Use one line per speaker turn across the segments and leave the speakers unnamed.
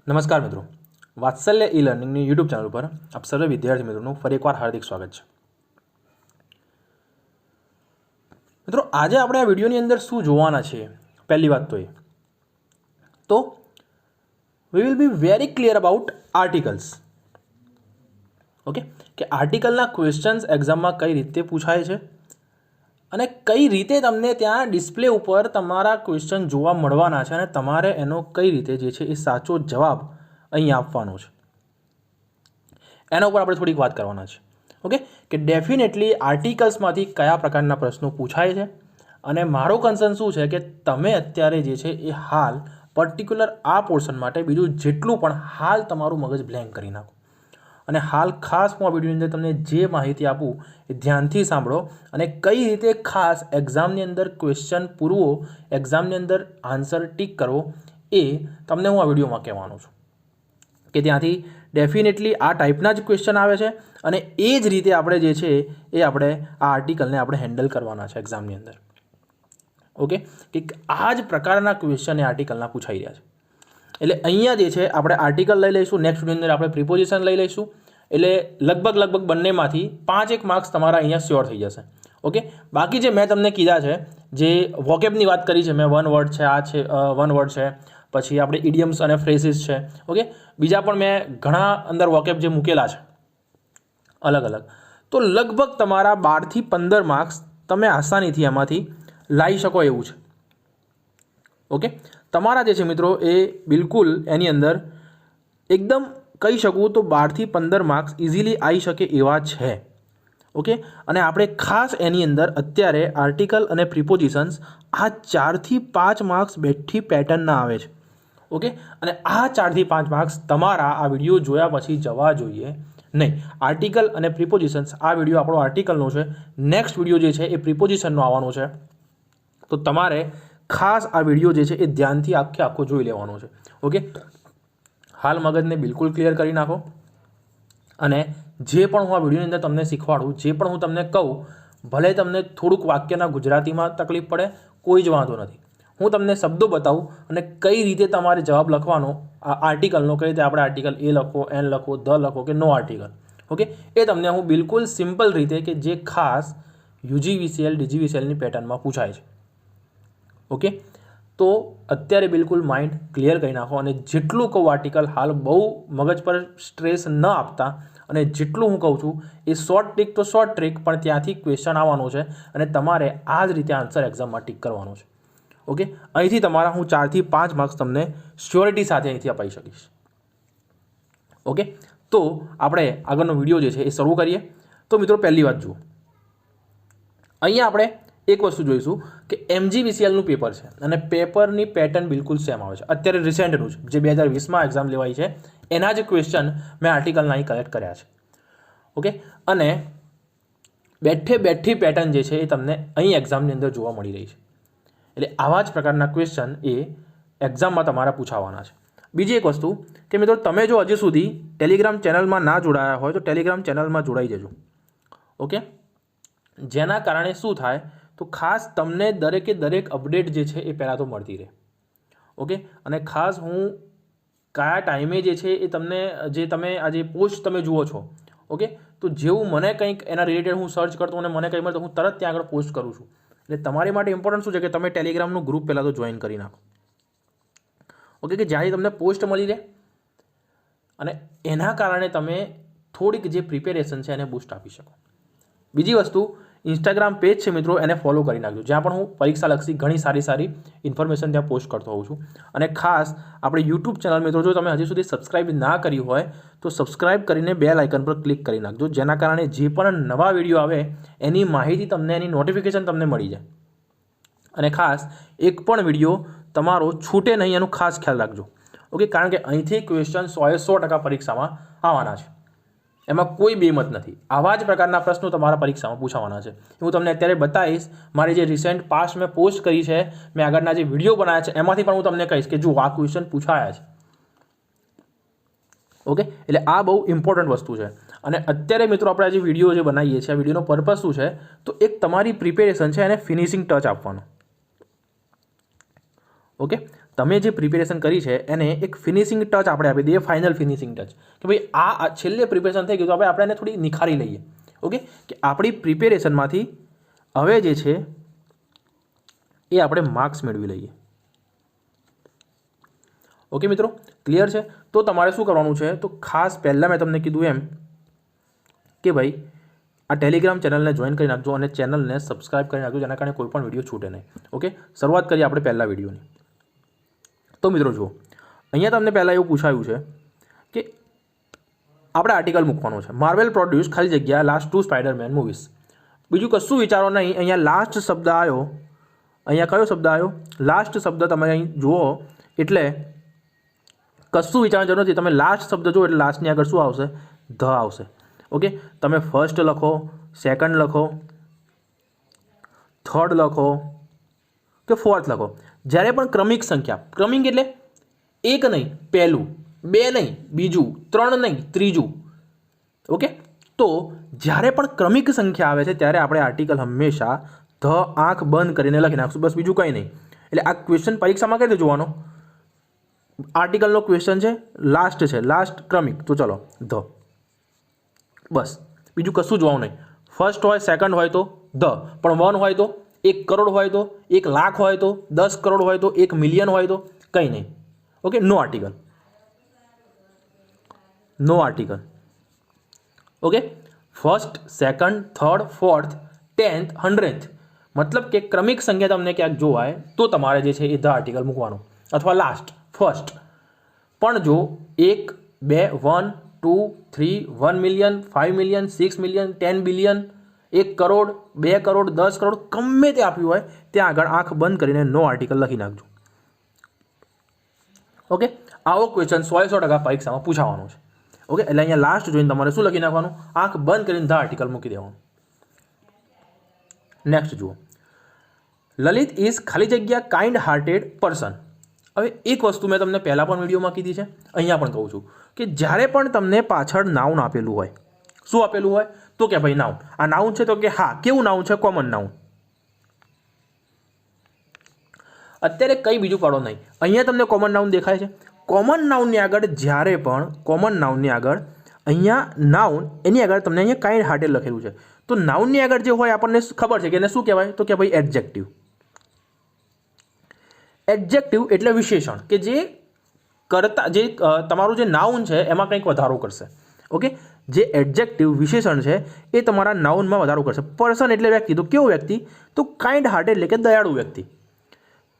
નમસ્કાર મિત્રો, વાત્સલ્ય ઈ લર્નિંગની યુટ્યુબ ચેનલ પર આપ સર્વે વિદ્યાર્થી મિત્રોનું ફરી એકવાર હાર્દિક સ્વાગત છે. મિત્રો, આજે આપણે આ વિડીયોની અંદર શું જોવાના છીએ? પહેલી વાત તો we will be very clear about articles. Okay, કે આર્ટિકલના ક્વેશ્ચન્સ એક્ઝામમાં કઈ રીતે પૂછાય છે અને કઈ રીતે તમને ત્યાં ડિસ્પ્લે ઉપર તમારા ક્વેશ્ચન જોવા મળવાના છે અને તમારે એનો કઈ રીતે જે છે એ સાચો જવાબ અહીં આપવાનો છે, એના ઉપર આપણે થોડીક વાત કરવાના છે. ઓકે, કે ડેફિનેટલી આર્ટિકલ્સમાંથી કયા પ્રકારના પ્રશ્નો પૂછાય છે અને મારો કન્સર્ન શું છે કે તમે અત્યારે જે છે એ હાલ પર્ટિક્યુલર આ પોર્શન માટે બીજું જેટલું પણ હાલ તમારું મગજ બ્લેન્ક કરી નાખો અને હાલ ખાસ હું આ વિડીયોની અંદર તમને જે માહિતી આપું એ ધ્યાનથી સાંભળો અને કઈ રીતે ખાસ એક્ઝામની અંદર ક્વેશ્ચન પૂરવો, એક્ઝામની અંદર આન્સર ટીક કરવો, એ તમને હું આ વિડીયોમાં કહેવાનો છું. કે ત્યાંથી ડેફિનેટલી આ ટાઈપના જ ક્વેશ્ચન આવે છે અને એ જ રીતે આપણે જે છે એ આપણે આ આર્ટિકલને આપણે હેન્ડલ કરવાના છે એક્ઝામની અંદર. ઓકે, કે આ જ પ્રકારના ક્વેશ્ચન એ આર્ટિકલના પૂછાઈ રહ્યા છે. એટલે અહીંયા જે છે આપણે આર્ટિકલ લઈ લઈશું, નેક્સ્ટ વિડીયોની અંદર આપણે પ્રિપોઝિશન લઈ લઈશું. એટલે લગભગ બંનેમાંથી 5-1 માર્ક્સ તમારા અહીંયા શ્યોર થઈ જશે. ઓકે, બાકી જે મેં તમને કીધા છે, જે વોકેબની વાત કરી છે મેં, વન વર્ડ છે, આ છે વન વર્ડ છે, પછી આપણે ઇડિયમ્સ અને ફ્રેઝિસ છે. ઓકે, બીજા પણ મેં ઘણા અંદર વોકેબ જે મૂકેલા છે અલગ અલગ, તો લગભગ તમારા 12 થી 15 માર્ક્સ તમે આસાનીથી એમાંથી લાવી શકો એવું છે. ઓકે, તમારા જે છે મિત્રો એ બિલકુલ એની અંદર એકદમ કહી શકું તો 12 થી 15 માર્ક્સ ઇઝીલી આવી શકે એવા છે. ઓકે, અને આપણે ખાસ એની અંદર અત્યારે આર્ટિકલ અને પ્રિપોઝિશન્સ આ 4 થી 5 માર્ક્સ બેઠી પેટર્નના આવે છે. ઓકે, અને આ 4 થી 5 માર્ક્સ તમારા આ વિડીયો જોયા પછી જવા જોઈએ નહીં. આર્ટિકલ અને પ્રિપોઝિશન્સ, આ વિડીયો આપણો આર્ટિકલનો છે, નેક્સ્ટ વિડીયો જે છે એ પ્રિપોઝિશનનો આવવાનો છે. તો તમારે ખાસ આ વિડીયો જે છે એ ધ્યાનથી આખો જોઈ લેવાનો છે. ઓકે, હાલ મગજને બિલકુલ ક્લિયર કરી નાખો અને જે પણ હું આ વિડીયોની અંદર તમને શીખવાડું, જે પણ હું તમને કહું, ભલે તમને થોડુંક વાક્યના ગુજરાતીમાં તકલીફ પડે, કોઈ જ વાંધો નથી. હું તમને શબ્દો બતાવું અને કઈ રીતે તમારે જવાબ લખવાનો આ આર્ટિકલનો, કઈ રીતે આપણે આર્ટિકલ એ લખો, એન લખો, ધ લખો કે નો આર્ટિકલ. ઓકે, એ તમને હું બિલકુલ સિમ્પલ રીતે, કે જે ખાસ UGVCL DGVCLની પેટર્નમાં પૂછાય છે. ઓકે, તો અત્યારે બિલકુલ માઇન્ડ ક્લિયર કરી નાખો અને જેટલું કહું આર્ટિકલ હાલ બહુ મગજ પર સ્ટ્રેસ ન આપતા, અને જેટલું હું કહું છું એ શોર્ટ ટ્રીક તો શોર્ટ ટ્રીક, પણ ત્યાંથી ક્વેશ્ચન આવવાનો છે અને તમારે આ જ રીતે આન્સર એક્ઝામમાં ટીક કરવાનો છે. ઓકે, અહીંથી તમારા હું 4 થી 5 માર્ક્સ તમને શ્યોરિટી સાથે અહીંથી અપાઈ શકીશ. ઓકે, તો આપણે આગળનો વિડીયો જે છે એ શરૂ કરીએ. તો મિત્રો, પહેલી વાત જુઓ, અહીંયા આપણે એક વસ્તુ જોઈશું કે MGVCLનું પેપર છે અને પેપરની પેટર્ન બિલકુલ સેમ આવે છે. અત્યારે રિસેન્ટનું જ જે 2020માં એક્ઝામ લેવાઈ છે એના જ ક્વેશ્ચન મેં આર્ટિકલના અહીં કલેક્ટ કર્યા છે. ઓકે, અને બેઠી પેટર્ન જે છે એ તમને અહીં એક્ઝામની અંદર જોવા મળી રહી છે. એટલે આવા જ પ્રકારના ક્વેશ્ચન એ એક્ઝામમાં તમારા પૂછાવાના છે. બીજી એક વસ્તુ કે મિત્રો, તમે જો હજી સુધી ટેલિગ્રામ ચેનલમાં ના જોડાયા હોય તો ટેલિગ્રામ ચેનલમાં જોડાઈ જજો. ઓકે, જેના કારણે શું થાય તો ખાસ તમને દરેકે દરેક અપડેટ જે છે એ પહેલાં તો મળતી રહે. ઓકે, અને ખાસ હું કયા ટાઈમે જે છે એ તમને, જે તમે આ જે પોસ્ટ તમે જુઓ છો, ઓકે, તો જેવું મને કંઈક એના રિલેટેડ હું સર્ચ કરતો અને મને કંઈ મળે તો હું તરત ત્યાં આગળ પોસ્ટ કરું છું. એટલે તમારી માટે ઇમ્પોર્ટન્ટ શું છે કે તમે ટેલિગ્રામનું ગ્રુપ પહેલાં તો જોઈન કરી નાખો. ઓકે, કે જ્યાંથી તમને પોસ્ટ મળી રહે અને એના કારણે તમે થોડીક જે પ્રિપેરેશન છે એને બૂસ્ટ આપી શકો. બીજી વસ્તુ, ઇન્સ્ટાગ્રામ પેજ છે મિત્રો, એને ફોલો કરી નાખજો, જ્યાં પણ હું પરીક્ષાલક્ષી ઘણી સારી ઇન્ફોર્મેશન ત્યાં પોસ્ટ કરતો હોઉં છું. અને ખાસ આપણે યુટ્યુબ ચેનલ મિત્રો, જો તમે હજી સુધી સબસ્ક્રાઇબ ના કરી હોય તો સબસ્ક્રાઇબ કરીને બેલ આઇકન પર ક્લિક કરી નાખજો, જેના કારણે જે પણ નવા વિડીયો આવે એની માહિતી તમને, એની નોટિફિકેશન તમને મળી જાય. અને ખાસ એક પણ વિડીયો તમારો છૂટે નહીં એનું ખાસ ખ્યાલ રાખજો. ઓકે, કારણ કે અહીંથી ક્વેશ્ચન 100% પરીક્ષામાં આવવાના છે, એમાં કોઈ બેમત નથી. આવા જ પ્રકારના પ્રશ્નો તમારા પરીક્ષામાં પૂછાવાના છે. હું તમને અત્યારે બતાવીશ, મારી જે રિસેન્ટ પાસ્ટ મેં પોસ્ટ કરી છે, મેં આગળના જે વિડીયો બનાવ્યા છે એમાંથી પણ હું તમને કહીશ કે જો આ ક્વેશ્ચન પૂછાયા છે. ઓકે, એટલે આ બહુ ઇમ્પોર્ટન્ટ વસ્તુ છે. અને અત્યારે મિત્રો આપણે જે વિડીયો જે બનાવીએ છીએ, આ વિડીયોનો પર્પઝ શું છે, તો એક તમારી પ્રિપેરેશન છે એને ફિનિશિંગ ટચ આપવાનો. ઓકે, તમે જે પ્રિપેરેશન કરી છે એને એક ફિનિશિંગ ટચ આપણે આપી દઈએ, ફાઇનલ ફિનિશિંગ ટચ, કે ભાઈ આ છેલ્લે પ્રિપેરેશન થઈ ગયું તો આપણે એને થોડી નિખારી લઈએ. ઓકે, કે આપણી પ્રિપેરેશનમાંથી હવે જે છે એ આપણે માર્ક્સ મેળવી લઈએ. ઓકે મિત્રો, ક્લિયર છે? તો તમારે શું કરવાનું છે, તો ખાસ પહેલાં મેં તમને કીધું એમ કે ભાઈ આ ટેલિગ્રામ ચેનલને જોઈન કરી નાખજો અને ચેનલને સબસ્ક્રાઇબ કરી નાખજો, જેના કારણે કોઈ પણ વિડીયો છૂટે નહીં. ઓકે, શરૂઆત કરીએ આપણે પહેલા વિડીયોની. તો મિત્રો જુઓ, અહીંયા તમને પહેલાં એવું પૂછાયું છે કે આપણે આર્ટિકલ મૂકવાનો છે, માર્વેલ પ્રોડ્યુસ ખાલી જગ્યા લાસ્ટ 2 સ્પાઇડરમેન મૂવીઝ. બીજું કશું વિચારો નહીં. અહીંયા લાસ્ટ શબ્દ આવ્યો, અહીંયા કયો શબ્દ આવ્યો? લાસ્ટ શબ્દ તમે અહીં જુઓ એટલે કશું વિચારવાની જરૂર નથી. તમે લાસ્ટ શબ્દ જુઓ એટલે લાસ્ટની આગળ શું આવશે? ધ આવશે. ઓકે, તમે ફર્સ્ટ લખો, સેકન્ડ લખો, થર્ડ લખો કે ફોર્થ લખો, જ્યારે પણ ક્રમિક સંખ્યા, ક્રમિક એટલે એક નહીં પહેલું, બે નહીં બીજું, ત્રણ નહીં ત્રીજું. ઓકે, તો જ્યારે પણ ક્રમિક સંખ્યા આવે છે ત્યારે આપણે આર્ટિકલ હંમેશા ધ આંખ બંધ કરીને લખી નાખશું, બસ બીજું કંઈ નહીં. એટલે આ ક્વેશ્ચન પરીક્ષામાં કઈ રીતે જોવાનો? આર્ટિકલનો ક્વેશ્ચન છે, લાસ્ટ છે, લાસ્ટ ક્રમિક, તો ચલો ધ, બસ બીજું કશું જોવાનું નહીં. ફર્સ્ટ હોય, સેકન્ડ હોય તો ધ, પણ 1 હોય તો, 1 કરોડ હોય તો, 1 લાખ હોય તો, 10 કરોડ હોય તો, 1 મિલિયન હોય તો કંઈ નહીં. Okay, no article, no article. Okay, first, second, third, fourth, 10th, 100th, મતલબ કે ક્રમિક સંખ્યા તમને ક્યાંક જોવાય તો તમારે જે છે એ ધ આર્ટિકલ મૂકવાનું, અથવા લાસ્ટ, ફર્સ્ટ. પણ જો 1, 2, 1, 2, 3, 1 million, 5 million, 6 million, 10 billion, 1 crore, 2 crore, 10 crore, ગમે તે આપ્યું હોય ત્યાં આગળ આંખ બંધ કરીને નો આર્ટિકલ લખી નાખજો. ઓકે, આવો ક્વેશ્ચન 100% પરીક્ષામાં પૂછાવાનો છે. ઓકે, એટલે અહીંયા લાસ્ટ જોઈને તમારે શું લખી નાખવાનું? આંખ બંધ કરીને ધ આર્ટિકલ મૂકી દેવાનું. નેક્સ્ટ જુઓ, લલિત ઇઝ ખાલી જગ્યા કાઇન્ડ હાર્ટેડ પર્સન. હવે એક વસ્તુ મેં તમને પહેલાં પણ વિડીયોમાં કીધી છે, અહીંયા પણ કહું છું કે જ્યારે પણ તમને પાછળ નાઉન આપેલું હોય, શું આપેલું હોય? તો કે ભાઈ નાઉન. આ નાઉન છે તો કે હા, કેવું નાઉન છે? Common noun. અત્યારે કંઈ બીજું કરો નહીં. અહીંયા તમને કોમન નાઉન દેખાય છે. કોમન નાઉનની આગળ જ્યારે પણ કોમન નાઉનની આગળ અહીંયા નાઉન, એની આગળ તમને અહીંયા કાઇન્ડ હાર્ટેડ લખેલું છે. તો નાઉનની આગળ જે હોય આપણને ખબર છે કે એને શું કહેવાય? તો કે ભાઈ એડજેક્ટિવ. એડજેક્ટિવ એટલે વિશેષણ કે જે કરતા, જે તમારું જે નાઉન છે એમાં કંઈક વધારો કરશે. ઓકે, જે એડજેક્ટિવ વિશેષણ છે એ તમારા નાઉનમાં વધારો કરશે. પર્સન એટલે વ્યક્તિ, તો કેવો વ્યક્તિ? તો કાઇન્ડ હાર્ટેડ એટલે કે દયાળુ વ્યક્તિ.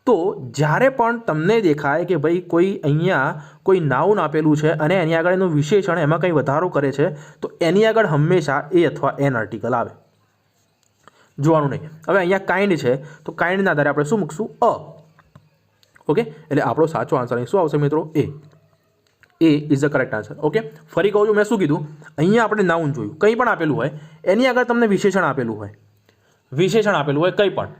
તો જ્યારે પણ તમને દેખાય કે ભાઈ કોઈ અહીંયા કોઈ નાઉન આપેલું છે અને એની આગળ એનું વિશેષણ એમાં કંઈ વધારો કરે છે, તો એની આગળ હંમેશા એ અથવા એન આર્ટિકલ આવે, જોવાનું નહીં. હવે અહીંયા કાઇન્ડ છે તો કાઇન્ડના આધારે આપણે શું મૂકશું? અ. ઓકે, એટલે આપણો સાચો આન્સર અહીં શું આવશે મિત્રો? A. A is the correct answer. Okay, ફરી કહું છું, મેં શું કીધું? અહીંયા આપણે નાઉન જોયું, કંઈ પણ આપેલું હોય એની આગળ તમને વિશેષણ આપેલું હોય, વિશેષણ આપેલું હોય કંઈ પણ.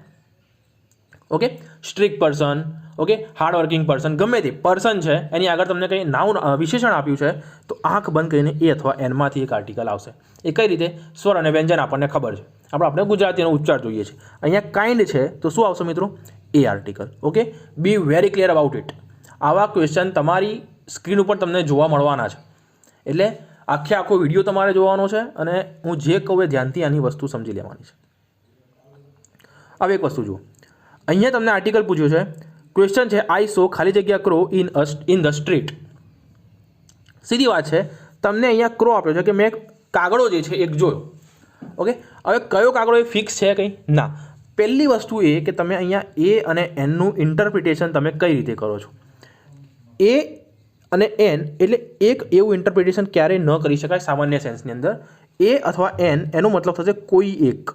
Okay, strict person, okay, hardworking person, ગમે તે પર્સન છે એની આગળ તમને કંઈ નાઉન વિશેષણ આપ્યું છે તો આંખ બંધ કરીને એ અથવા એનમાંથી એક આર્ટિકલ આવશે. એ કઈ રીતે? સ્વર અને વ્યંજન આપણને ખબર છે, આપણે ગુજરાતીનો ઉચ્ચાર જોઈએ છે. અહીંયા કાઇન્ડ છે તો શું આવશે મિત્રો? A article. Okay, be very clear about it. આવા ક્વેશ્ચન તમારી સ્ક્રીન ઉપર તમને જોવા મળવાના છે, એટલે આખો વિડીયો તમારે જોવાનો છે અને હું જે કહું એ ધ્યાનથી આની વસ્તુ સમજી લેવાની છે. હવે એક વસ્તુ જુઓ, અહીંયા તમને આર્ટિકલ પૂછ્યું છે, ક્વેશ્ચન છે આઈ સો ખાલી જગ્યા ક્રો ઇન ધ સ્ટ્રીટ. સીધી વાત છે, તમને અહીંયા ક્રો આપ્યો છે કે મેં કાગડો જે છે એક જોયો. ઓકે, હવે કયો કાગડો એ ફિક્સ છે કંઈ ના. પહેલી વસ્તુ એ કે તમે અહીંયા એ અને એનનું ઇન્ટરપ્રિટેશન તમે કઈ રીતે કરો છો. એ અને એન એટલે એક એવું ઇન્ટરપ્રિટેશન ક્યારેય ન કરી શકાય સામાન્ય સેન્સની અંદર. એ અથવા એન એનો મતલબ થશે કોઈ એક.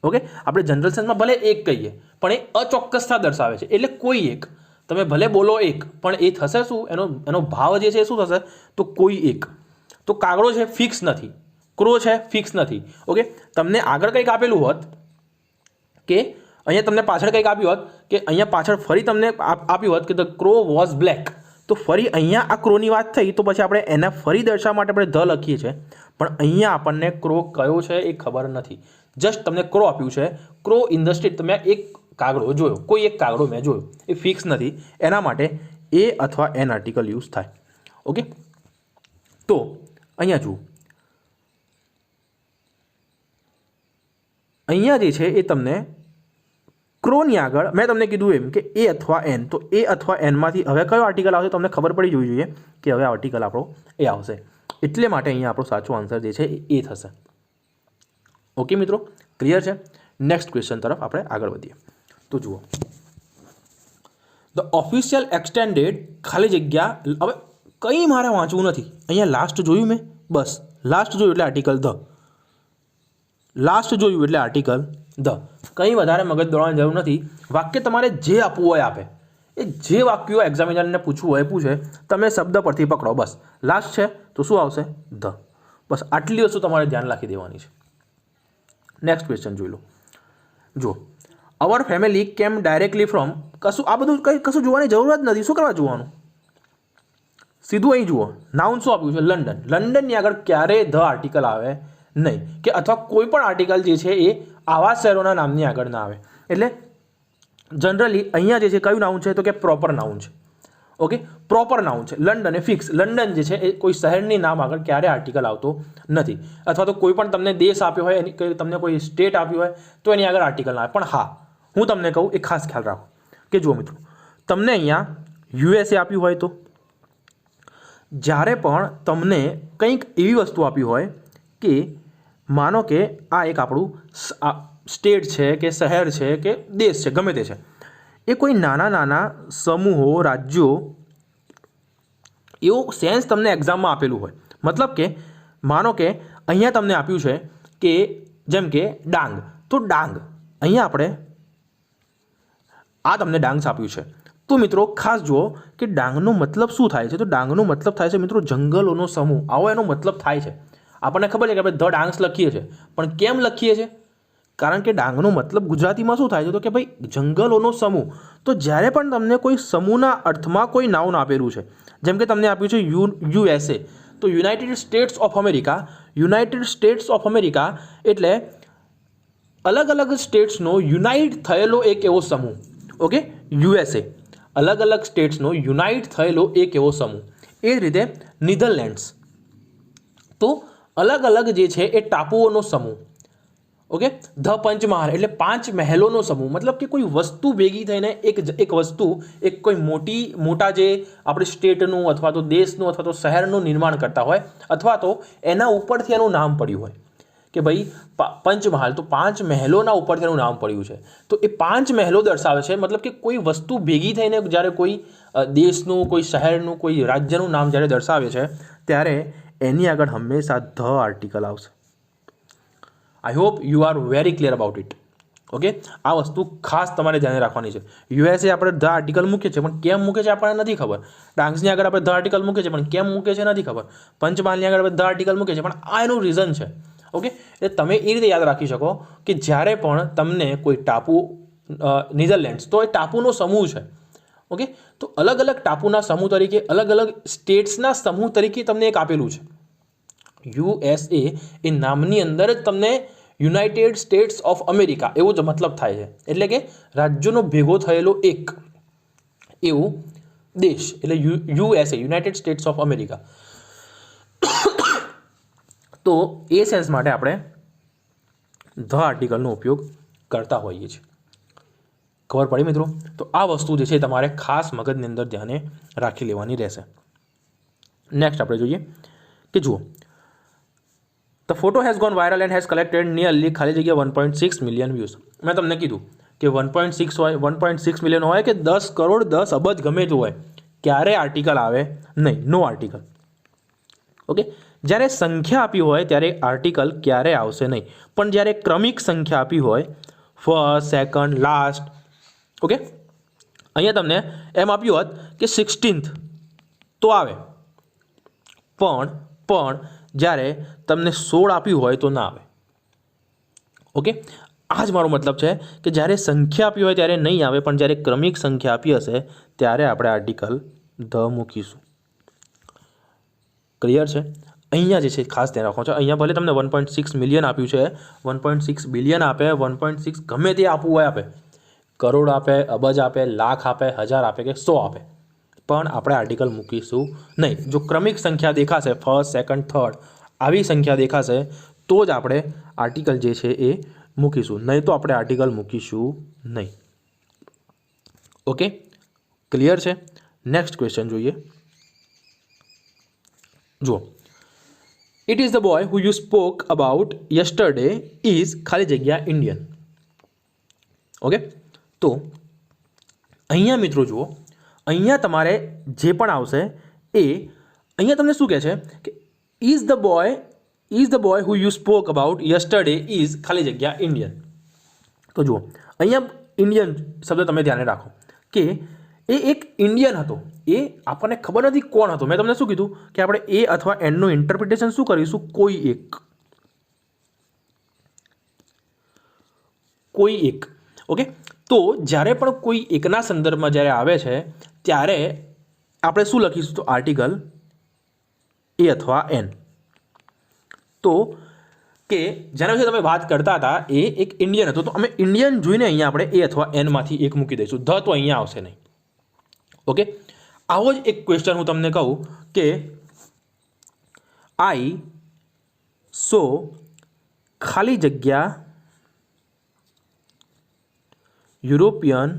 ઓકે, આપણે જનરલ સેન્સમાં ભલે એક કહીએ પણ એ અચોક્કસતા દર્શાવે છે, એટલે કોઈ એક. તમે ભલે બોલો એક પણ એ થશે શું? એનો ભાવ જે છે એ શું થશે? તો કોઈ એક. તો કાગડો છે ફિક્સ નથી, ક્રો છે ફિક્સ નથી. ઓકે, તમને આગળ કંઈક આપેલું હોત કે અહીંયા તમને પાછળ કંઈક આપ્યું હોત કે અહીંયા પાછળ ફરી તમને આપ્યું હોત કે ધ ક્રો વોઝ બ્લેક, તો ફરી અહીંયા આ ક્રોની વાત થઈ તો પછી આપણે એના ફરી દર્શાવવા માટે આપણે ધ લખીએ છીએ, પણ અહીંયા આપણને ક્રો કયો છે એ ખબર નથી. જસ્ટ તમને ક્રો આપ્યું છે, ક્રો ઇન ધ સ્ટ્રીટ. તમે એક કાગડો જોયો, કોઈ એક કાગડો મેં જોયો, એ ફિક્સ નથી, એના માટે એ અથવા એન આર્ટિકલ યુઝ થાય. ઓકે, તો અહીંયા જુઓ, અહીંયા જે છે એ તમને ક્રોની આગળ મેં તમને કીધું એમ કે એ અથવા એન, તો એ અથવા એનમાંથી હવે કયો આર્ટિકલ આવશે તમને ખબર પડી જવી જોઈએ કે હવે આર્ટિકલ આપણો એ આવશે. એટલે માટે અહીંયા આપણો સાચો આન્સર જે છે એ થશે. ઓકે મિત્રો, ક્લિયર છે? નેક્સ્ટ ક્વેશ્ચન તરફ આપણે આગળ વધીએ. તો જુઓ, ધ ઓફિશિયલ એક્સટેન્ડેડ ખાલી જગ્યા, હવે કંઈ મારે વાંચવું નથી. અહીંયા લાસ્ટ જોયું મેં, બસ લાસ્ટ જોયું એટલે આર્ટિકલ ધ, લાસ્ટ જોયું એટલે આર્ટિકલ ધ. કંઈ વધારે મગજ દોડવાની જરૂર નથી. વાક્ય તમારે જે આપવું હોય આપે, એ જે વાક્યો એક્ઝામિનરને પૂછવું હોય પૂછે, તમે શબ્દ પરથી પકડો. બસ લાસ્ટ છે તો શું આવશે? ધ. બસ આટલી વસ્તુ તમારે ધ્યાન રાખી દેવાની છે. નેક્સ્ટ ક્વેશ્ચન જોઈ લો. જુઓ, અવર ફેમિલી કેમ ડાયરેક્ટલી ફ્રોમ, કશું આ બધું કંઈ કશું જોવાની જરૂર જ નથી. શું કરવા જોવાનું? સીધું અહીં જુઓ, નાઉન શું આપ્યું છે? લંડન. લંડનની આગળ ક્યારેય ધ આર્ટિકલ આવે નહીં, કે અથવા કોઈ પણ આર્ટિકલ જે છે એ આવા શહેરોના નામની આગળ ના આવે. એટલે જનરલી અહીંયા જે છે કયું નાઉન છે? તો કે પ્રોપર નાઉન છે. ઓકે, પ્રોપર નાઉન છે. લંડન એ ફિક્સ. લંડન જે છે એ કોઈ શહેરની નામ આગળ ક્યારે આર્ટિકલ આવતો નથી. અથવા તો કોઈ પણ તમને દેશ આપ્યો હોય, એની તમને કોઈ સ્ટેટ આપ્યું હોય તો એની આગળ આર્ટિકલ ના આવે. પણ હા, હું તમને કહું એ ખાસ ખ્યાલ રાખો કે જુઓ મિત્રો, તમને અહીંયા યુએસએ આપ્યું હોય તો જ્યારે પણ તમને કંઈક એવી વસ્તુ આપી હોય કે માનો કે આ એક આપણું સ્ટેટ છે કે શહેર છે કે દેશ છે, ગમે તે છે, એ કોઈ નાના નાના સમૂહો, રાજ્યો, એવું સેન્સ તમને એક્ઝામમાં આપેલું હોય. મતલબ કે માનો કે અહીંયા તમને આપ્યું છે કે જેમ કે ડાંગ, તો ડાંગ અહીંયા આપણે આ તમને ડાંગ આપ્યું છે. તો મિત્રો ખાસ જુઓ કે ડાંગનો મતલબ શું થાય છે? તો ડાંગનો મતલબ થાય છે મિત્રો જંગલોનો સમૂહ. આવો એનો મતલબ થાય છે. આપણને ખબર છે કે આપણે ધ ડાંગ્સ લખીએ છીએ, પણ કેમ લખીએ છીએ? કારણ કે ડાંગનો મતલબ ગુજરાતીમાં શું થાય છે? તો કે ભાઈ જંગલોનો સમૂહ. તો જ્યારે પણ તમને કોઈ સમૂહના અર્થમાં કોઈ નાઉન આપેલું છે, જેમ કે તમને આપ્યું છે યુએસએ, તો United states of America. United states of America એટલે અલગ અલગ સ્ટેટ્સનો યુનાઇટ થયેલો એક એવો સમૂહ. ઓકે, યુએસએ અલગ અલગ સ્ટેટ્સનો યુનાઇટ થયેલો એક એવો સમૂહ. એ જ રીતે નીધરલેન્ડ્સ તો અલગ અલગ જે છે એ ટાપુઓનો સમૂહ. ઓકે, ધ પંચમહાલ એટલે 5 મહેલોનો સમૂહ. મતલબ કે કોઈ વસ્તુ ભેગી થઈને એક વસ્તુ, એક કોઈ મોટા જે આપણે સ્ટેટનું અથવા તો દેશનું અથવા તો શહેરનું નિર્માણ કરતા હોય, અથવા તો એના ઉપરથી એનું નામ પડ્યું હોય કે ભાઈ પંચમહાલ, તો 5 મહેલોના ઉપરથી એનું નામ પડ્યું છે. તો એ 5 મહેલો દર્શાવે છે. મતલબ કે કોઈ વસ્તુ ભેગી થઈને જ્યારે કોઈ દેશનું, કોઈ શહેરનું, કોઈ રાજ્યનું નામ જ્યારે દર્શાવે છે ત્યારે એની આગળ હંમેશા ધ આર્ટિકલ આવશે. I hope you are very clear about it. Okay, આ વસ્તુ ખાસ તમારે ધ્યાન રાખવાની છે. યુએસએ આપણે ધ આર્ટિકલ મૂકીએ છીએ, પણ કેમ મૂકે છે આપણને નથી ખબર. ડાંગ્સની આગળ આપણે ધ આર્ટિકલ મૂકીએ છીએ, પણ કેમ મૂકે છે નથી ખબર. પંચમહાલની આગળ આપણે ધ આર્ટિકલ મૂકીએ છીએ, પણ આ એનું રીઝન છે. ઓકે, એટલે તમે એ રીતે યાદ રાખી શકો કે જ્યારે પણ તમને કોઈ ટાપુ, નીધરલેન્ડ્સ તો એ ટાપુનો સમૂહ છે. ઓકે, તો અલગ અલગ ટાપુના સમૂહ તરીકે, અલગ અલગ સ્ટેટ્સના સમૂહ તરીકે તમને એક આપેલું છે. યુએસએ એ નામની અંદર જ તમને યુનાઇટેડ સ્ટેટ્સ ઓફ અમેરિકા એવો જ મતલબ થાય છે. એટલે કે રાજ્યોનો ભેગો થયેલો એક એવું દેશ, એટલે USA, United states of America. તો એ સેન્સ માટે આપણે ધ આર્ટિકલનો ઉપયોગ કરતા હોઈએ છીએ. ખબર પડી મિત્રો? તો આ વસ્તુ જે છે તમારે ખાસ મગજની અંદર ધ્યાને રાખી લેવાની રહેશે. નેક્સ્ટ આપણે જોઈએ કે જુઓ, the photo has gone viral and has collected nearly ખાલી જગ્યા 1.6 મિલિયન વ્યૂઝ. મેં તમને કીધું કે 1.6 હોય, 1.6 મિલિયન હોય કે 10 કરોડ 10 અબજ ગમે તે હોય, ક્યારે આર્ટિકલ આવે નહીં, નો આર્ટિકલ. ઓકે, જ્યારે સંખ્યા આપી હોય ત્યારે આર્ટિકલ ક્યારે આવશે નહીં. પણ જ્યારે ક્રમિક સંખ્યા આપી હોય, ફર્સ્ટ, સેકન્ડ, લાસ્ટ, ઓકે, અહીંયા તમને એમ આપ્યું હોત કે 16th તો આવે, પણ જ્યારે તમને 16 આપ્યું હોય તો ના આવે. ઓકે, આ જ મારો મતલબ છે કે જ્યારે સંખ્યા આપી હોય ત્યારે નહીં આવે, પણ જ્યારે ક્રમિક સંખ્યા આપી હશે ત્યારે આપણે આર્ટિકલ ધ મૂકીશું. ક્લિયર છે? અહીંયા જે છે ખાસ ધ્યાન રાખવાનું છે. અહીંયા ભલે તમને 1.6 મિલિયન આપ્યું છે, 1.6 બિલિયન આપે, 1.6 ગમે તે આપવું હોય આપે, કરોડ આપે, અબજ આપે, લાખ આપે, હજાર આપે કે 100 આપે, પણ આપણે આર્ટિકલ મૂકીશું નહીં. જો ક્રમિક સંખ્યા દેખાશે, ફર્સ્ટ, સેકન્ડ, થર્ડ આવી સંખ્યા દેખાશે તો જ આપણે આર્ટિકલ જે છે એ મૂકીશું, નહીં તો આપણે આર્ટિકલ મૂકીશું નહીં. ઓકે, ક્લિયર છે? નેક્સ્ટ ક્વેશ્ચન જોઈએ. જુઓ, it is the boy who you spoke about yesterday is ખાલી જગ્યા ઇન્ડિયન. ઓકે, તો અહીંયા મિત્રો જુઓ, અહીંયા તમારે જે પણ આવશે એ અહીંયા તમને શું કહે છે કે is the boy who you spoke about yesterday is ખાલી જગ્યા ઇન્ડિયન. તો જુઓ, અહીંયા ઇન્ડિયન શબ્દ તમે ધ્યાને રાખો કે એ એક ઇન્ડિયન હતો. એ આપણને ખબર નથી કોણ હતો. મેં તમને શું કીધું કે આપણે એ અથવા એનનું ઇન્ટરપ્રિટેશન શું કરીશું? કોઈ એક. ઓકે, તો જ્યારે પણ કોઈ એકના સંદર્ભમાં જ્યારે આવે છે ત્યારે આપણે શું લખીશું? તો આર્ટિકલ એ અથવા એન. તો કે જેના વિશે તમે વાત કરતા હતા એ એક ઇન્ડિયન હતો, તો અમે ઇન્ડિયન જોઈને અહીંયા આપણે એ અથવા એનમાંથી એક મૂકી દઈશું. ધ તો અહીંયા આવશે નહીં. ઓકે, આવો જ એક ક્વેશ્ચન હું તમને કહું કે આઈ સો ખાલી જગ્યા યુરોપિયન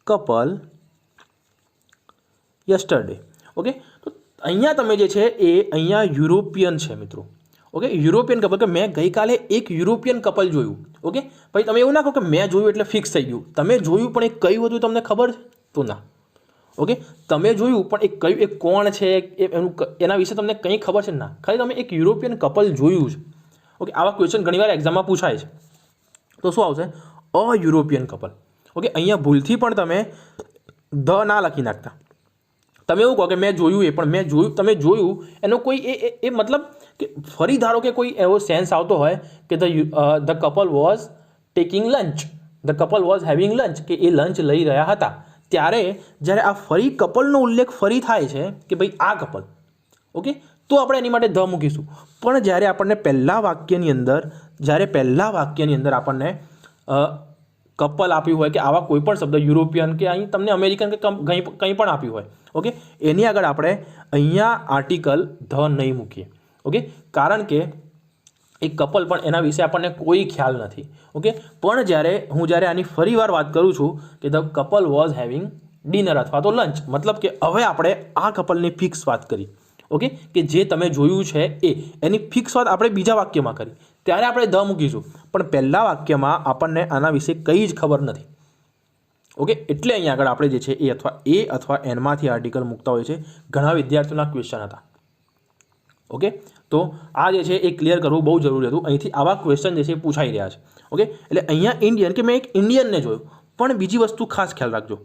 કપલ યસ્ટરડે. ઓકે, તો અહીંયા તમે જે છે એ અહીંયા યુરોપિયન છે મિત્રો. ઓકે, યુરોપિયન કપલ, કે મેં ગઈકાલે એક યુરોપિયન કપલ જોયું. ઓકે, ભાઈ તમે એવું ના કહો કે મેં જોયું એટલે ફિક્સ થઈ ગયું. તમે જોયું પણ એ કયું હતું તમને ખબર છે? તો ના. ઓકે, તમે જોયું પણ એ કયું, એ કોણ છે, એના વિશે તમને કંઈ ખબર છે? ના, ખાલી તમે એક યુરોપિયન કપલ જોયું છે. ઓકે, આવા ક્વેશ્ચન ઘણીવાર એક્ઝામમાં પૂછાય છે. તો શું આવશે? અ યુરોપિયન કપલ. ઓકે, અહીંયા ભૂલથી પણ તમે ધ ના લખી નાખતા. તમે એવું કહો કે મેં જોયું, એ પણ મેં જોયું, તમે જોયું એનો કોઈ એ મતલબ કે ફરી ધારો કે કોઈ એવો સેન્સ આવતો હોય કે the couple was taking lunch, the couple was having lunch, કે એ લંચ લઈ રહ્યા હતા, ત્યારે જ્યારે આ ફરી કપલનો ઉલ્લેખ ફરી થાય છે કે ભાઈ આ કપલ, ઓકે, તો આપણે એની માટે ધ મૂકીશું. પણ જ્યારે આપણને પહેલા વાક્યની અંદર આપણને કપલ આપ્યું હોય કે આવા કોઈ પણ શબ્દ યુરોપિયન કે અહીં તમને અમેરિકન કે કંઈ પણ આપ્યું હોય, ઓકે, એની આગળ આપણે અહીંયા આર્ટિકલ ધ નહીં મૂકીએ. ઓકે, કારણ કે એક કપલ પણ એના વિશે આપણને કોઈ ખ્યાલ નથી. ઓકે, પણ જ્યારે આની ફરીવાર વાત કરું છું કે the couple was having dinner અથવા તો લંચ, મતલબ કે હવે આપણે આ કપલની ફિક્સ વાત કરી. ઓકે, કે જે તમે જોયું છે એની ફિક્સ વાત આપણે બીજા વાક્યમાં કરી, ત્યારે આપણે ધ મૂકીશું. પણ પહેલા વાક્યમાં આપણને આના વિશે કંઈ જ ખબર નથી. ઓકે, એટલે અહીંયા આગળ આપણે જે છે એ અથવા એનમાંથી આર્ટિકલ મૂકતા હોય છે. ઘણા વિદ્યાર્થીઓના ક્વેશ્ચન હતા. ઓકે, તો આ જે છે એ ક્લિયર કરવું બહુ જરૂરી હતું. અહીંથી આવા ક્વેશ્ચન જે છે એ પૂછાઈ રહ્યા છે. ઓકે, એટલે અહીંયા ઇન્ડિયન, કે મેં એક ઇન્ડિયનને જોયું. પણ બીજી વસ્તુ ખાસ ખ્યાલ રાખજો.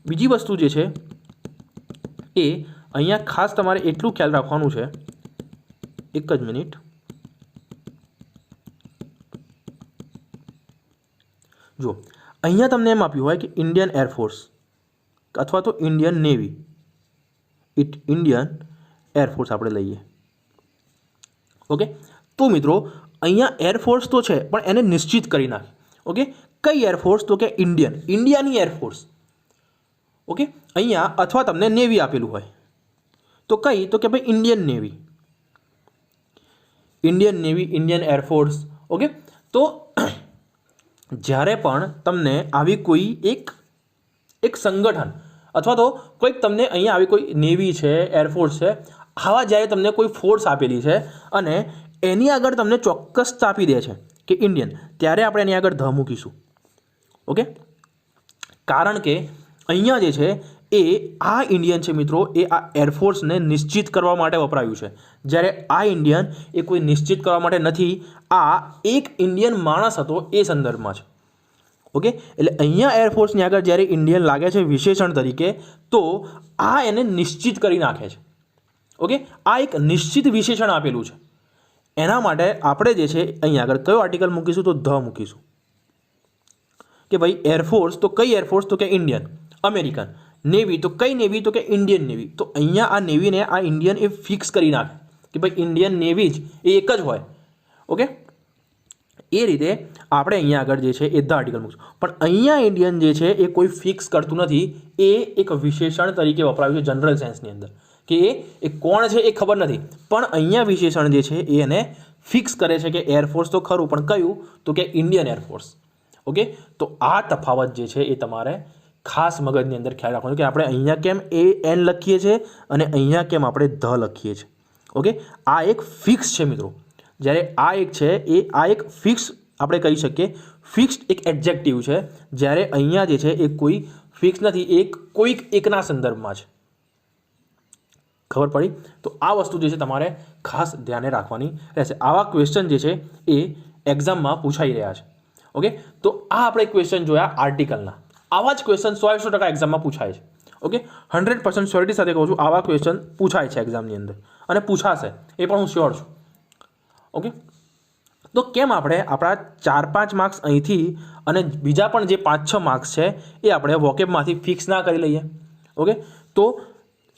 બીજી વસ્તુ જે છે એ અહીંયા ખાસ તમારે એટલું ખ્યાલ રાખવાનું છે. એક જ મિનિટ. જો અહીંયા તમને એમ આપ્યું હોય કે ઇન્ડિયન એરફોર્સ અથવા તો ઇન્ડિયન નેવી, ઇન્ડિયન એરફોર્સ આપણે લઈએ. ઓકે, તો મિત્રો અહીંયા એરફોર્સ તો છે પણ એને નિશ્ચિત કરી નાખી. ઓકે, કઈ એરફોર્સ? તો કે ઇન્ડિયાની એરફોર્સ. ઓકે, અહીંયા અથવા તમને નેવી આપેલું હોય તો કઈ? તો કે ભાઈ Indian navy, Indian air force. Okay, તો જ્યારે પણ તમને આવી કોઈ એક સંગઠન અથવા તો કોઈક તમને અહીંયા આવી કોઈ નેવી છે, એરફોર્સ છે, આવા જ્યારે તમને કોઈ ફોર્સ આપેલી છે અને એની આગળ તમને ચોક્કસતા આપી દે છે કે ઇન્ડિયન, ત્યારે આપણે એની આગળ ધ મૂકીશું. ઓકે, કારણ કે અહીંયા જે છે એ આ ઇન્ડિયન છે મિત્રો, એ આ એરફોર્સને નિશ્ચિત કરવા માટે વપરાયું છે. જ્યારે આ ઇન્ડિયન એ કોઈ નિશ્ચિત કરવા માટે નથી, આ એક ઇન્ડિયન માણસ હતો એ સંદર્ભમાં છે. ઓકે, એટલે અહીંયા એરફોર્સની આગળ જ્યારે ઇન્ડિયન લાગે છે વિશેષણ તરીકે, તો આ એને નિશ્ચિત કરી નાખે છે. ઓકે, આ એક નિશ્ચિત વિશેષણ આપેલું છે. એના માટે આપણે જે છે અહીંયા આગળ કયો આર્ટિકલ મૂકીશું? તો ધ મૂકીશું. કે ભાઈ એરફોર્સ, તો કઈ એરફોર્સ? તો કે ઇન્ડિયન, અમેરિકન. નેવી, તો કઈ નેવી? તો કે ઇન્ડિયન નેવી. તો અહીંયા આ નેવીને આ ઇન્ડિયન એ ફિક્સ કરી નાખે કે ભાઈ ઇન્ડિયન નેવી જ એ એક જ હોય. ઓકે, એ રીતે આપણે અહીંયા આગળ જે છે એ ધ આર્ટિકલ મૂકશું. પણ અહીંયા ઇન્ડિયન જે છે એ કોઈ ફિક્સ કરતું નથી, એ એક વિશેષણ તરીકે વપરાયું છે જનરલ સેન્સની અંદર, કે એ કોણ છે એ ખબર નથી, પણ અહીંયા વિશેષણ જે છે એ એને ફિક્સ કરે છે કે એરફોર્સ તો ખરું, પણ કયું? તો કે ઇન્ડિયન એરફોર્સ. ઓકે, તો આ તફાવત જે છે એ તમારે ખાસ મગજની અંદર ખ્યાલ રાખવાનો કે આપણે અહીંયા કેમ AN લખીએ છીએ અને અહીંયા કેમ આપણે ધ લખીએ છીએ. ઓકે, આ એક ફિક્સ છે મિત્રો. જ્યારે આ એક છે એ આ એક ફિક્સ આપણે કહી શકીએ, ફિક્સ્ડ એક એડજેક્ટિવ છે. જ્યારે અહીંયા જે છે એ કોઈ ફિક્સ નથી, એક કોઈક એકના સંદર્ભમાં છે. ખબર પડી? તો આ વસ્તુ જે છે તમારે ખાસ ધ્યાને રાખવાની રહેશે. આવા ક્વેશ્ચન જે છે એ એક્ઝામમાં પૂછાઈ રહ્યા છે. ઓકે, તો આ આપણે ક્વેશ્ચન જોયા આર્ટિકલના. આવા જ ક્વેશ્ચન 100% એક્ઝામમાં પૂછાય છે. ઓકે, 100% શ્યોરિટી સાથે કહું છું, આવા ક્વેશ્ચન પૂછાય છે એક્ઝામની અંદર અને પૂછાશે, એ પણ હું શ્યોર છું. ઓકે, તો કેમ આપણે આપણા 4-5 માર્ક્સ અહીંથી અને બીજા પણ જે 5-6 માર્ક્સ છે એ આપણે વોકેબમાંથી ફિક્સ ના કરી લઈએ? ઓકે, તો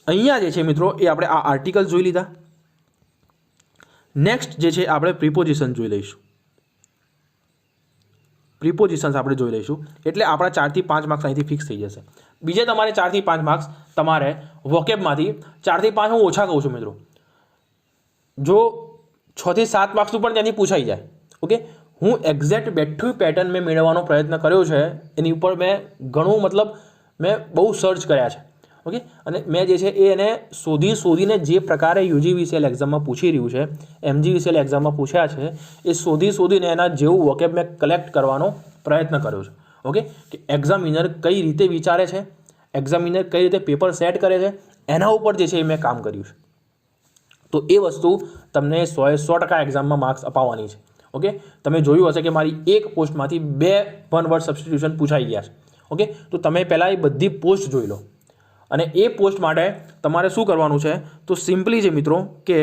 અહીંયા જે છે મિત્રો એ આપણે આ આર્ટિકલ જોઈ લીધા. નેક્સ્ટ જે છે આપણે પ્રિપોઝિશન જોઈ લઈશું. પ્રિપોઝિશન્સ આપણે જોઈ લઈશું એટલે આપણા 4 થી 5 માર્ક્સ અહીંથી ફિક્સ થઈ જશે. બીજે તમારે 4 થી 5 માર્ક્સ તમારે વોકેબમાંથી 4 થી 5 હું ઓછા કહું છું મિત્રો, જો 6 થી 7 માર્ક્સનું પણ ત્યાંથી પૂછાઈ જાય. ઓકે, હું એક્ઝેક્ટ બેઠું પેટર્ન મેં મેળવવાનો પ્રયત્ન કર્યો છે, એની ઉપર મેં ઘણું મેં બહુ સર્ચ કર્યા છે. ઓકે, અને મેં જે છે એ એને શોધીને જે પ્રકારે UGVCL એક્ઝામમાં પૂછી રહ્યું છે, MGVCL એક્ઝામમાં પૂછ્યા છે, એ શોધીને એના જેવું વોકેબ મેં કલેક્ટ કરવાનો પ્રયત્ન કર્યો છે. ઓકે, કે એક્ઝામિનર કઈ રીતે વિચારે છે, એક્ઝામિનર કઈ રીતે પેપર સેટ કરે છે, એના ઉપર જે છે એ મેં કામ કર્યું છે. તો એ વસ્તુ તમને 100% એક્ઝામમાં માર્ક્સ અપાવવાની છે. ઓકે, તમે જોયું હશે કે મારી એક પોસ્ટમાંથી 2 1 વર્ડ સબસ્ટિટ્યુશન પૂછાઈ ગયા છે. ઓકે, તો તમે પહેલાં એ બધી પોસ્ટ જોઈ લો. અને એ પોસ્ટ માટે તમારે શું કરવાનું છે? તો સિમ્પલી છે મિત્રો કે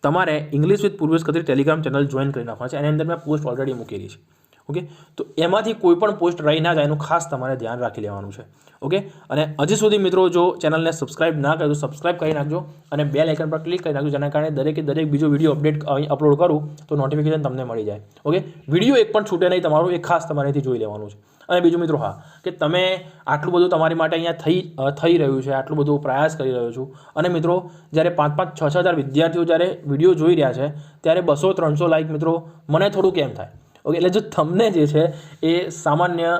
તમારે English with Purvesh Khatri Telegram channel join કરી નાખવા છે. એની અંદર મેં પોસ્ટ ઓલરેડી મૂકેલી છે. ઓકે, તો એમાંથી કોઈ પણ પોસ્ટ રહી ના જાય એનું ખાસ તમારે ધ્યાન રાખી લેવાનું છે. ઓકે, અને હજી સુધી મિત્રો જો ચેનલને સબસ્ક્રાઇબ ના કર્યું તો સબસ્ક્રાઇબ કરી નાખજો અને બેલ આઇકન પર ક્લિક કરી નાખજો, જેના કારણે દરેક બીજો વિડીયો અપડેટ અપલોડ કરું તો નોટિફિકેશન તમને મળી જાય. ઓકે, વિડીયો એક પણ છૂટે નહીં તમારું, એ ખાસ તમારે અહીંથી જોઈ લેવાનું છે. અને બીજું મિત્રો, હા, કે તમે આટલું બધું તમારી માટે અહીંયા થઈ રહ્યું છે, આટલું બધું પ્રયાસ કરી રહ્યો છું, અને મિત્રો જ્યારે 5-5, 6-6 હજાર વિદ્યાર્થીઓ જ્યારે વિડીયો જોઈ રહ્યા છે ત્યારે 200-300 લાઇક મિત્રો મને થોડું કેમ થાય. ઓકે, એટલે જો તમને જે છે એ સામાન્ય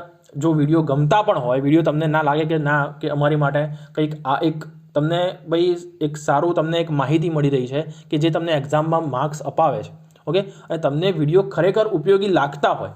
જો વિડીયો ગમતા પણ હોય, વિડીયો તમને ના લાગે કે ના કે અમારી માટે કંઈક આ એક તમને ભાઈ એક સારું તમને એક માહિતી મળી રહી છે કે જે તમને એક્ઝામમાં માર્ક્સ અપાવે છે. ઓકે, અને તમને વિડીયો ખરેખર ઉપયોગી લાગતા હોય,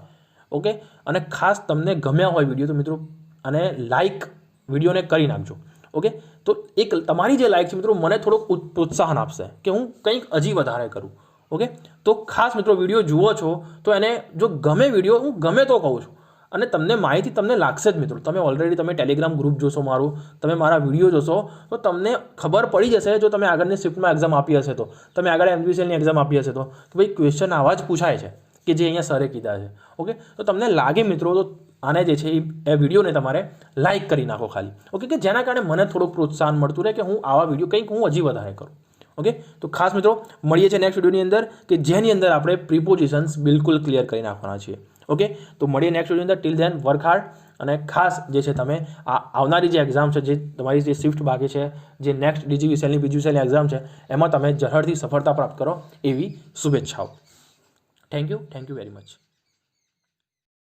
ઓકે, અને ખાસ તમને ગમ્યા હોય વિડીયો, તો મિત્રો અને લાઇક વિડીયોને કરી નાખજો. ઓકે, તો એક તમારી જે લાઇક છે મિત્રો મને થોડોક પ્રોત્સાહન આપશે કે હું કંઈક હજી વધારે કરું. ઓકે, તો ખાસ મિત્રો વિડીયો જુઓ છો તો એને જો ગમે વિડીયો, હું ગમે તો કહું છું, અને તમને માહિતી તમને લાગશે જ મિત્રો. તમે ઓલરેડી તમે ટેલિગ્રામ ગ્રુપ જોશો મારું, તમે મારા વિડીયો જોશો તો તમને ખબર પડી જશે. જો તમે આગળની શિફ્ટમાં એક્ઝામ આપી હશે, તો તમે આગળ MGVCLની એક્ઝામ આપી હશે, તો ભાઈ ક્વેશ્ચન આવા જ પૂછાય છે કે જે અહીંયા સરે કીધા છે. ઓકે, તો તમને લાગે મિત્રો તો આને જે છે એ વિડીયોને તમારે લાઇક કરી નાખો ખાલી. ઓકે, કે જેના કારણે મને થોડુંક પ્રોત્સાહન મળતું રહે કે હું આવા વિડીયો કંઈક હું હજી વધારે કરું. ઓકે, તો ખાસ મિત્રો મળીએ છીએ નેક્સ્ટ વિડીયોની અંદર કે જેની અંદર આપણે પ્રિપોઝિશન્સ બિલકુલ ક્લિયર કરી નાખવાના છીએ. ઓકે, તો મળીએ નેક્સ્ટ વિડીયોની અંદર. ટિલ ધેન વર્ક હાર્ડ, અને ખાસ જે છે તમે આ આવનારી જે એક્ઝામ છે, જે તમારી જે શિફ્ટ બાકી છે, જે નેક્સ્ટ DGVCLની BGVCLની એક્ઝામ છે, એમાં તમે ઝડપથી સફળતા પ્રાપ્ત કરો એવી શુભેચ્છાઓ. Thank you very much.